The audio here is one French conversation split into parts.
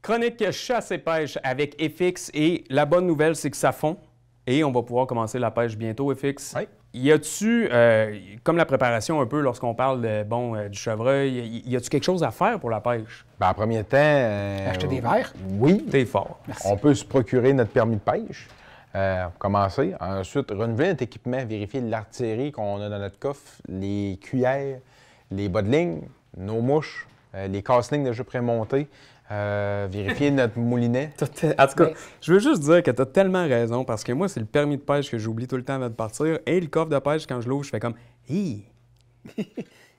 Chronique chasse et pêche avec FX. Et la bonne nouvelle, c'est que ça fond. Et on va pouvoir commencer la pêche bientôt, FX. Oui. Y a-tu, comme la préparation un peu lorsqu'on parle du chevreuil, y a-tu quelque chose à faire pour la pêche? En premier temps... Acheter des verres? Oui. T'es fort. Merci. On peut se procurer notre permis de pêche. Pour commencer. Ensuite, renouveler notre équipement, vérifier l'artillerie qu'on a dans notre coffre, les cuillères, les bas de ligne, nos mouches, les casse-lignes déjà prémontées, vérifier notre moulinet. En tout cas, je veux juste dire que tu as tellement raison parce que moi, c'est le permis de pêche que j'oublie tout le temps avant de partir et le coffre de pêche, quand je l'ouvre, je fais comme « Hi! »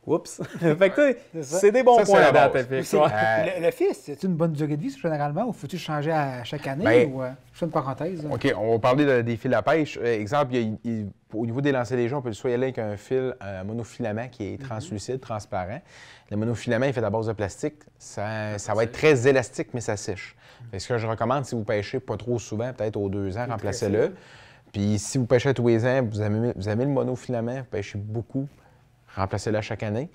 Oups! Fait que c'est des bons Ça, points c'est à la date, base. FX. Le fils, c'est une bonne durée de vie, généralement, ou faut-tu changer à chaque année? Ben, Ou, je fais une parenthèse. Là. OK, on va parler des fils à pêche. Exemple, au niveau des lancers légers, on peut soit y aller avec un fil monofilament qui est translucide, transparent. Le monofilament est fait à base de plastique. Ça va être très élastique, mais ça sèche. Ce que je recommande, si vous pêchez pas trop souvent, peut-être aux 2 ans, remplacez-le. Puis si vous pêchez à tous les ans, vous avez le monofilament, vous pêchez beaucoup, remplacez-le à chaque année.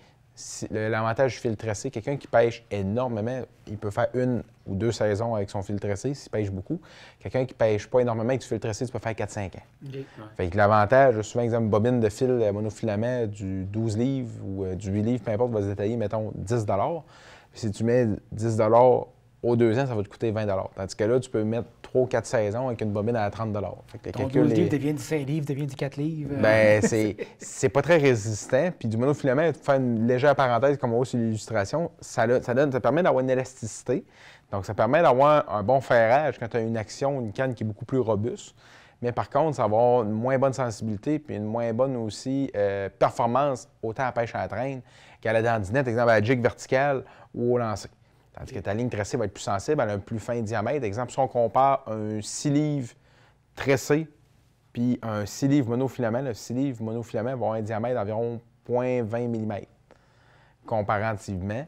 L'avantage du fil tressé, quelqu'un qui pêche énormément, il peut faire 1 ou 2 saisons avec son fil tressé s'il pêche beaucoup. Quelqu'un qui pêche pas énormément avec du fil tressé, tu peux faire 4-5 ans. Okay. Fait que l'avantage, souvent, exemple, une bobine de fil monofilament du 12 livres ou du 8 livres, peu importe, va se détailler, mettons, 10 $. Puis si tu mets 10 $ aux 2 ans, ça va te coûter 20 $. Tandis que là, tu peux mettre 3 ou 4 saisons avec une bobine à 30 $. Fait que Ton 12 livres devient du 5 livres, devient du 4 livres. Ben, c'est pas très résistant. Puis du monofilament, pour faire une légère parenthèse, comme on voit sur l'illustration, ça permet d'avoir une élasticité. Donc, ça permet d'avoir un bon ferrage quand tu as une action, une canne qui est beaucoup plus robuste. Mais par contre, ça va avoir une moins bonne sensibilité puis une moins bonne aussi performance, autant à pêche à la traîne qu'à la dandinette, exemple à la jig verticale ou au lancer. Tandis que ta ligne tressée va être plus sensible, elle a un plus fin diamètre. Exemple, si on compare un 6 livres tressé puis un 6 livres monofilament, le 6 livres monofilament va avoir un diamètre d'environ 0,20 mm. Comparativement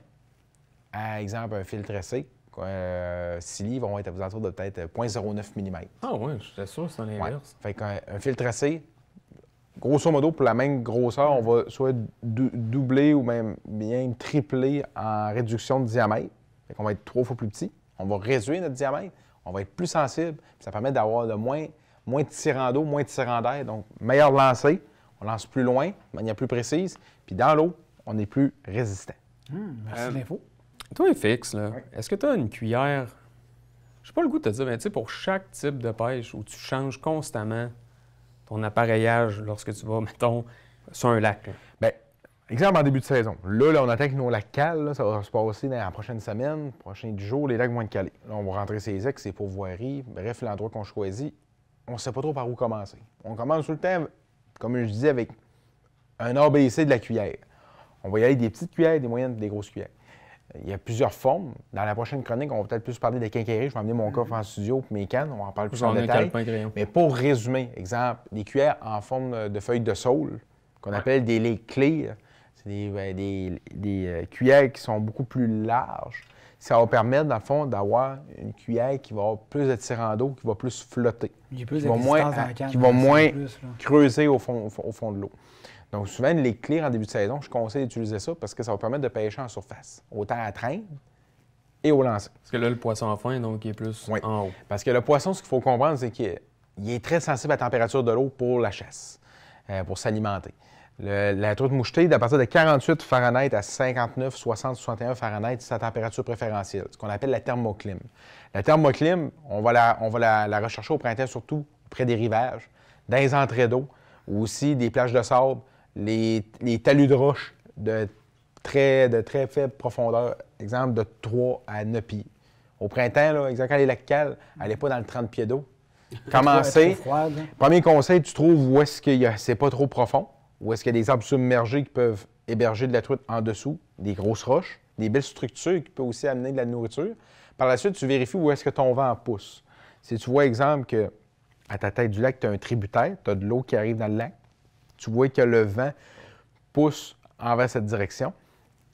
à, exemple, un fil tressé, 6 livres vont être aux alentours de peut-être 0,09 mm. Ah oui, j'étais sûr que c'est l'inverse. Ouais. Fait qu'un fil tressé, grosso modo, pour la même grosseur, on va soit doubler ou même bien tripler en réduction de diamètre. Fait qu'on va être 3 fois plus petit. On va réduire notre diamètre. On va être plus sensible. Ça permet d'avoir moins de tirant d'eau, moins de tirant d'air. Donc, meilleur lancer. On lance plus loin, de manière plus précise. Puis dans l'eau, on est plus résistant. Merci de l'info. Toi, FX, là, est-ce que tu as une cuillère? Je n'ai pas le goût de te dire, mais tu sais, pour chaque type de pêche où tu changes constamment ton appareillage lorsque tu vas, mettons, sur un lac. Là. Bien, exemple en début de saison. Là, on attaque nos lacs cales. Là, ça va se passer dans la prochaine semaine, prochain jours, les lacs vont être calés. Là, on va rentrer ses ex, ses pourvoiries. Bref, l'endroit qu'on choisit, on ne sait pas trop par où commencer. On commence tout le temps, comme je disais, avec un ABC de la cuillère. On va y aller avec des petites cuillères, des moyennes, des grosses cuillères. Il y a plusieurs formes. Dans la prochaine chronique, on va peut-être plus parler des quincailleries. Je vais emmener mon coffre en studio et mes cannes. On va en parler plus en détail. Mais pour résumer, exemple, des cuillères en forme de feuilles de saule, qu'on appelle des lake clear. C'est des cuillères qui sont beaucoup plus larges. Ça va permettre, dans le fond, d'avoir une cuillère qui va avoir plus de tirant d'eau, qui va plus flotter. Il y a plus qui de va distance dans la canne. qui va moins plus, creuser au fond de l'eau. Donc, souvent, les clear en début de saison, je conseille d'utiliser ça parce que ça va permettre de pêcher en surface, autant à traîne et au lancer. Parce que là, le poisson a faim, donc il est plus en haut. Parce que le poisson, ce qu'il faut comprendre, c'est qu'il est très sensible à la température de l'eau pour la chasse, pour s'alimenter. La truite mouchetée, à partir de 48 Fahrenheit à 59, 60, 61 Fahrenheit, c'est sa température préférentielle, ce qu'on appelle la thermoclim. La thermoclim, on va la rechercher au printemps, surtout près des rivages, dans les entrées d'eau, ou aussi des plages de sable, les talus de roches de très faible profondeur, exemple de 3 à 9 pieds. Au printemps, là, exemple, quand les lacs cales, allez pas dans le 30 pieds d'eau. Commencez. Premier conseil, tu trouves où est-ce que c'est pas trop profond, où est-ce qu'il y a des arbres submergés qui peuvent héberger de la truite en dessous, des grosses roches, des belles structures qui peuvent aussi amener de la nourriture. Par la suite, tu vérifies où est-ce que ton vent pousse. Si tu vois, exemple, que à ta tête du lac, tu as un tributaire, tu as de l'eau qui arrive dans le lac, tu vois que le vent pousse envers cette direction,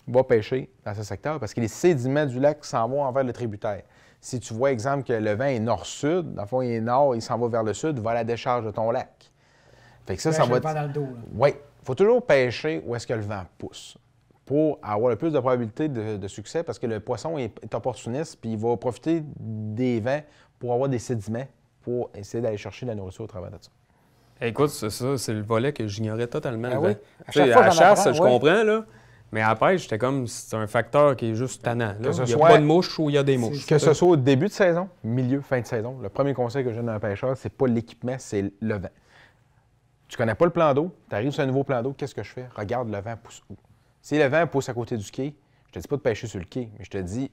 va pêcher dans ce secteur parce que les sédiments du lac s'en vont envers le tributaire. Si tu vois, exemple, que le vent est nord-sud, dans le fond, il est nord, il s'en va vers le sud, va à la décharge de ton lac. Fait que ça va être... dans le dos. Oui, il faut toujours pêcher où est-ce que le vent pousse. pour avoir le plus de probabilité de succès parce que le poisson est opportuniste puis il va profiter des vents pour avoir des sédiments pour essayer d'aller chercher de la nourriture au travers de ça. Écoute, c'est le volet que j'ignorais totalement. Ah oui. Tu sais, à la chasse, je comprends, là. Mais à la pêche, c'était comme c'est un facteur qui est juste tannant. Il n'y a pas de mouches ou il y a des mouches. Que ce soit au début de saison, milieu, fin de saison, le premier conseil que je donne à un pêcheur, c'est pas l'équipement, c'est le vent. Tu connais pas le plan d'eau, tu arrives sur un nouveau plan d'eau, qu'est-ce que je fais? Regarde, le vent pousse où? Si le vent pousse à côté du quai, je te dis pas de pêcher sur le quai, mais je te dis,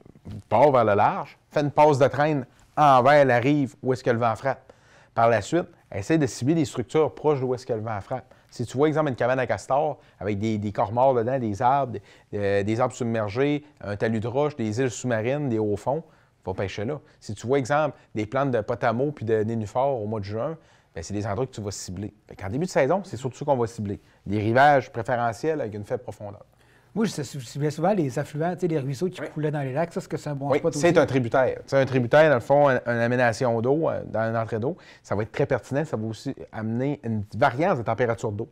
pars vers le large, fais une passe de traîne envers la rive où est-ce que le vent frappe. Par la suite, essaie de cibler des structures proches d'où est-ce que le vent frappe. Si tu vois, exemple, une cabane à castor avec des corps morts dedans, des arbres submergés, un talus de roche, des îles sous-marines, des hauts fonds, va pêcher là. Si tu vois, exemple, des plantes de potamo puis de nénuphar au mois de juin, bien, c'est des endroits que tu vas cibler. En début de saison, c'est surtout ça qu'on va cibler. Des rivages préférentiels avec une faible profondeur. Moi, je ciblais souvent les affluents, les ruisseaux qui coulaient dans les lacs. Ça, est-ce que c'est un bon spot aussi? C'est un tributaire. C'est un tributaire, dans le fond, une aménagement d'eau, dans une entrée d'eau. Ça va être très pertinent. Ça va aussi amener une variance de température d'eau.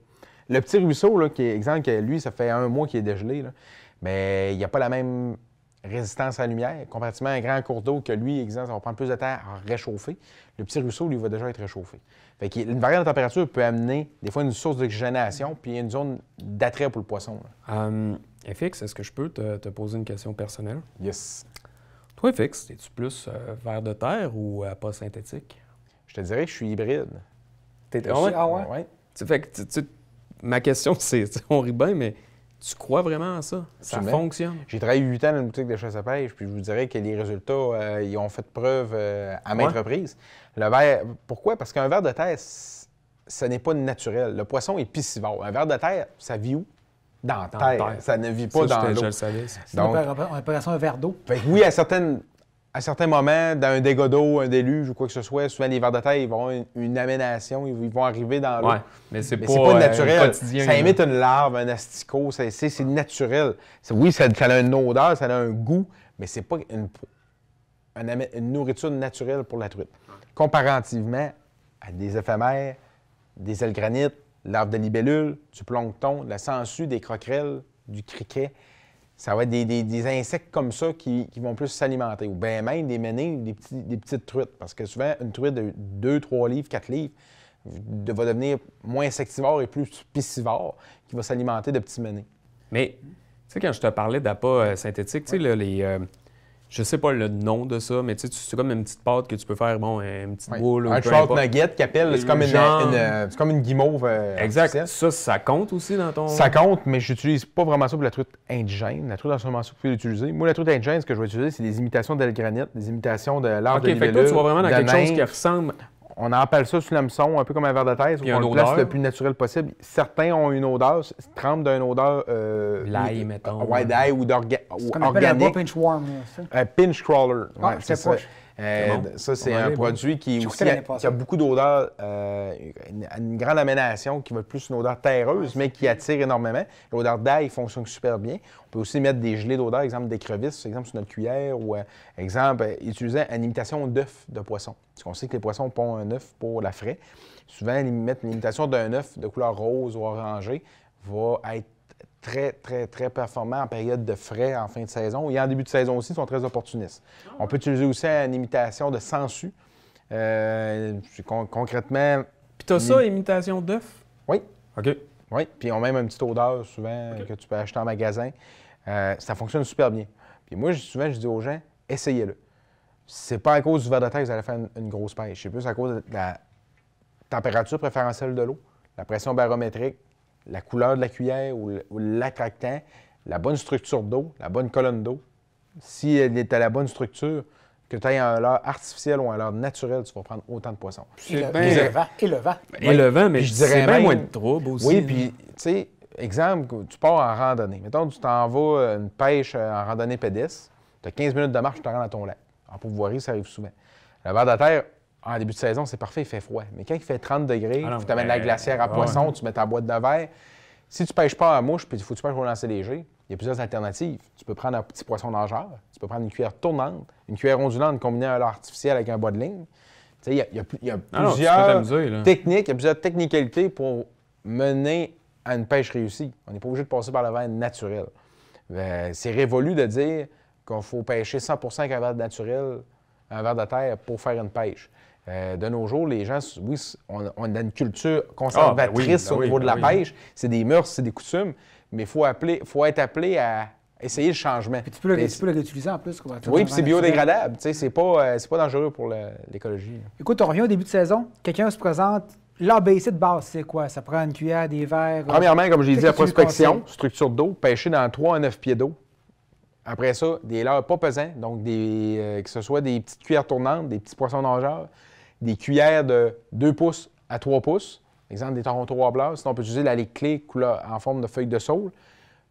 Le petit ruisseau, là, qui est exemple, que lui, ça fait 1 mois qu'il est dégelé, là, mais il n'y a pas la même résistance à la lumière. Comparativement à un grand cours d'eau que lui, exemple, ça va prendre plus de temps à réchauffer. Le petit ruisseau, lui, va déjà être réchauffé. Fait qu'une variante de température peut amener des fois une source d'oxygénation puis une zone d'attrait pour le poisson. FX, est-ce que je peux te poser une question personnelle? Yes. Toi, FX, es-tu plus vers de terre ou pas synthétique? Je te dirais que je suis hybride. Ah ouais? Ouais. Fait que, ma question, c'est, on rit bien, mais tu crois vraiment à ça? Ça Absolument. fonctionne? J'ai travaillé 8 ans dans une boutique de chasse à pêche, puis je vous dirais que les résultats, ils ont fait preuve à maintes reprises. Le ver, pourquoi? Parce qu'un ver de terre, ce n'est pas naturel. Le poisson est piscivore. Un ver de terre, ça vit où? Dans la terre. Ça ne vit pas dans l'eau. Je le savais. Ça. Donc, on appelle ça un verre d'eau. Fait que oui, à certains moments, dans un dégât d'eau, un déluge ou quoi que ce soit, souvent les vers de terre, ils vont avoir une aménation, ils vont arriver dans l'eau. Ouais, mais c'est pas naturel. Quotidien, ça imite une larve, un asticot, c'est naturel. Oui, ça a une odeur, ça a un goût, mais c'est pas une nourriture naturelle pour la truite. Comparativement à des éphémères, des ailes granites, larves de libellule, du plancton, de la sangsue, des croquerelles, du criquet. Ça va être des insectes comme ça qui vont plus s'alimenter. Ou bien même des ménés, des petites truites. Parce que souvent, une truite de 2, 3 livres, 4 livres va devenir moins insectivore et plus piscivore, qui va s'alimenter de petits ménés. Mais, tu sais, quand je te parlais d'appât synthétique, tu sais, là, je sais pas le nom de ça, mais tu sais, c'est comme une petite pâte que tu peux faire, bon, une petite boule. Un trout nugget qui appelle, c'est comme une guimauve. Exact. Ça compte aussi dans ton... Ça compte, mais je n'utilise pas vraiment ça pour la truite indigène. La truite en ce moment, vous pouvez l'utiliser. Moi, la truite indigène, ce que je vais utiliser, c'est des imitations d'ailes granite, des imitations de larves de libellule. OK, fait que toi, tu vas vraiment dans quelque chose qui ressemble... On appelle ça sur l'hameçon, un peu comme un ver de terre, où on le place le plus naturel possible. Certains ont une odeur, trempent d'une odeur... l'ail, mettons. Ouais, d'ail ou organique. On appelle un bon pinch worm, ça. Un pinch crawler. Ah, c'est ça. Ça, c'est un produit qui a beaucoup d'odeur, une grande aménation qui va être plus une odeur terreuse, mais qui attire énormément. L'odeur d'ail fonctionne super bien. On peut aussi mettre des gelées d'odeur, exemple d'écrevisses, exemple sur notre cuillère, ou exemple, utiliser une imitation d'œuf de poisson. Parce qu'on sait que les poissons pondent un œuf pour la fraie. Souvent, mettre une imitation d'un œuf de couleur rose ou orangée va être très, très, très performant en période de frais en fin de saison. Et en début de saison aussi, ils sont très opportunistes. On peut utiliser aussi une imitation de sangsue. Concrètement... Puis t'as ça, imitation d'œuf? Oui. OK. Oui, puis ils ont même une petite odeur souvent que tu peux acheter en magasin. Ça fonctionne super bien. Puis moi, souvent, je dis aux gens, essayez-le. C'est pas à cause du ver de terre que vous allez faire une grosse pêche. C'est plus à cause de la température préférentielle de l'eau, la pression barométrique, la couleur de la cuillère ou l'attractant, la bonne structure d'eau, la bonne colonne d'eau. Si elle est à la bonne structure, que tu aies un leurre artificiel ou un leurre naturel, tu vas prendre autant de poissons. Et le vent. Et le vent, mais c'est bien moins de trouble aussi. Oui, puis, tu sais, exemple, tu pars en randonnée. Mettons, tu t'en vas une pêche en randonnée pédestre, tu as 15 minutes de marche, tu te rends dans ton lac. En pourvoirie, ça arrive souvent. Le ver de terre, en début de saison, c'est parfait, il fait froid. Mais quand il fait 30 degrés, tu t'amènes de la glacière à poisson, tu mets ta boîte de verre. Si tu ne pêches pas à mouche, puis il faut que tu pêches au lancer léger, il y a plusieurs alternatives. Tu peux prendre un petit poisson nageur, tu peux prendre une cuillère tournante, une cuillère ondulante combinée à un leurre artificiel avec un bois de ligne. Tu sais, il y a plusieurs techniques, il y a plusieurs technicalités pour mener à une pêche réussie. On n'est pas obligé de passer par le vin naturel. C'est révolu de dire qu'il faut pêcher 100 avec un verre naturel, un verre de terre pour faire une pêche. De nos jours, les gens, oui, on a une culture conservatrice au niveau de la pêche. C'est des mœurs, c'est des coutumes, mais il faut être appelé à essayer le changement. Puis tu peux le réutiliser en plus. Oui, puis c'est biodégradable. C'est pas dangereux pour l'écologie. Écoute, on revient au début de saison. Quelqu'un se présente. L'ABC de base, c'est quoi? Ça prend une cuillère, des verres? Premièrement, comme j'ai dit, la prospection, structure d'eau, pêcher dans 3 à 9 pieds d'eau. Après ça, des leurres pas pesants, donc que ce soit des petites cuillères tournantes, des petits poissons nageurs, des cuillères de 2 pouces à 3 pouces, exemple des Toronto Wobblers. Sinon, on peut utiliser la ligue clé en forme de feuille de saule.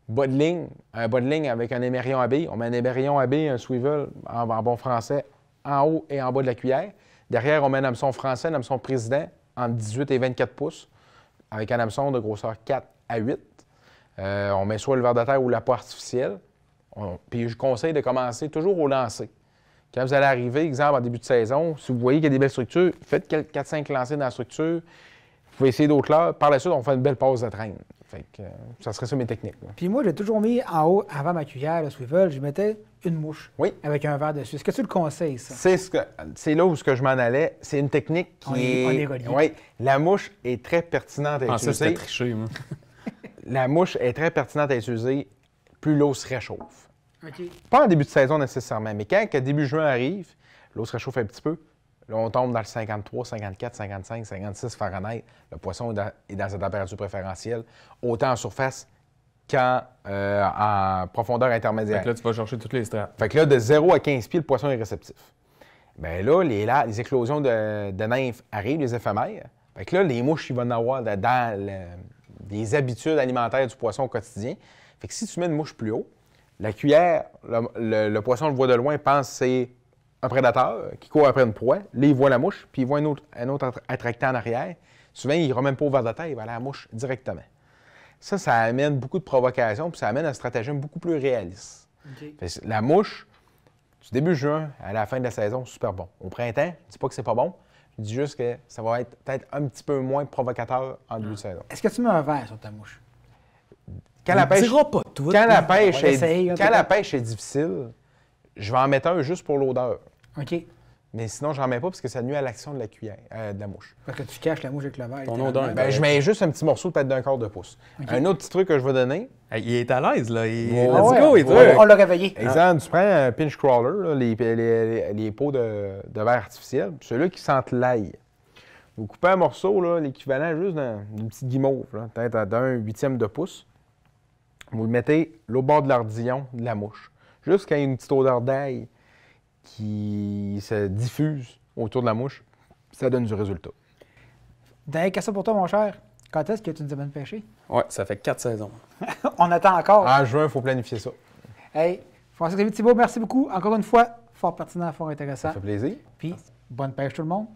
Bas de ligne, un bas de ligne avec un émerillon à billes. On met un émerillon à billes, un swivel, en bon français, en haut et en bas de la cuillère. Derrière, on met un hameçon français, un hameçon président, entre 18 et 24 pouces, avec un hameçon de grosseur 4 à 8. On met soit le verre de terre ou la peau artificielle. Puis je conseille de commencer toujours au lancer. Quand vous allez arriver, exemple, en début de saison, si vous voyez qu'il y a des belles structures, faites 4-5 lancers dans la structure. Vous pouvez essayer d'autres leurres. Par la suite, on fait une belle pause de traîne. Fait que, ça serait ça mes techniques. Là. Puis moi, j'ai toujours mis en haut, avant ma cuillère, le swivel, je mettais une mouche avec un verre dessus. Est-ce que tu le conseilles, ça? C'est là où je m'en allais. C'est une technique qui est reliée. Oui, la mouche est très pertinente à utiliser. Ça, c'était triché, moi. La mouche est très pertinente à utiliser plus l'eau se réchauffe. Okay. Pas en début de saison nécessairement, mais quand début juin arrive, l'eau se réchauffe un petit peu. Là, on tombe dans le 53, 54, 55, 56 Fahrenheit. Le poisson est dans sa température préférentielle, autant en surface qu'en profondeur intermédiaire. Fait que là, tu vas chercher toutes les strates. Fait que là, de 0 à 15 pieds, le poisson est réceptif. Bien là, les éclosions de nymphes arrivent, les éphémères. Fait que là, les mouches, ils vont en avoir dans les habitudes alimentaires du poisson au quotidien. Fait que si tu mets une mouche plus haut, la cuillère, le poisson le voit de loin, pense que c'est un prédateur qui court après une proie. Là, il voit la mouche, puis il voit un autre attractant en arrière. Souvent, il ne ira même pas au verre de terre, il va aller à la mouche directement. Ça amène beaucoup de provocation, puis ça amène un stratagème beaucoup plus réaliste. Okay. La mouche, du début juin à la fin de la saison, super bon. Au printemps, je ne dis pas que c'est pas bon, je dis juste que ça va être peut-être un petit peu moins provocateur en début de saison. Est-ce que tu mets un verre sur ta mouche? Quand la pêche la pêche est difficile, je vais en mettre un juste pour l'odeur. OK. Mais sinon, j'en mets pas parce que ça nuit à l'action de la cuillère, de la mouche. Parce que tu caches la mouche avec le verre. Ton odeur. Je mets juste un petit morceau peut-être d'un quart de pouce. Okay. Un autre petit truc que je vais donner. Il est à l'aise, là. On l'a réveillé. Exemple, tu prends un pinch crawler, là, les pots de verre artificiel, ceux-là qui sentent l'ail. Vous coupez un morceau, l'équivalent juste d'une petite guimauve, peut-être d'un 8e de pouce. Vous le mettez au bord de l'ardillon de la mouche. Juste quand il y a une petite odeur d'ail qui se diffuse autour de la mouche, ça donne du résultat. Dernière question pour toi, mon cher. Quand est-ce que tu nous amènes pêcher? Oui, ça fait 4 saisons. On attend encore. En juin, il faut planifier ça. Hey, François-Xavier Thibault, merci beaucoup. Encore une fois, fort pertinent, fort intéressant. Ça fait plaisir. Puis, bonne pêche tout le monde.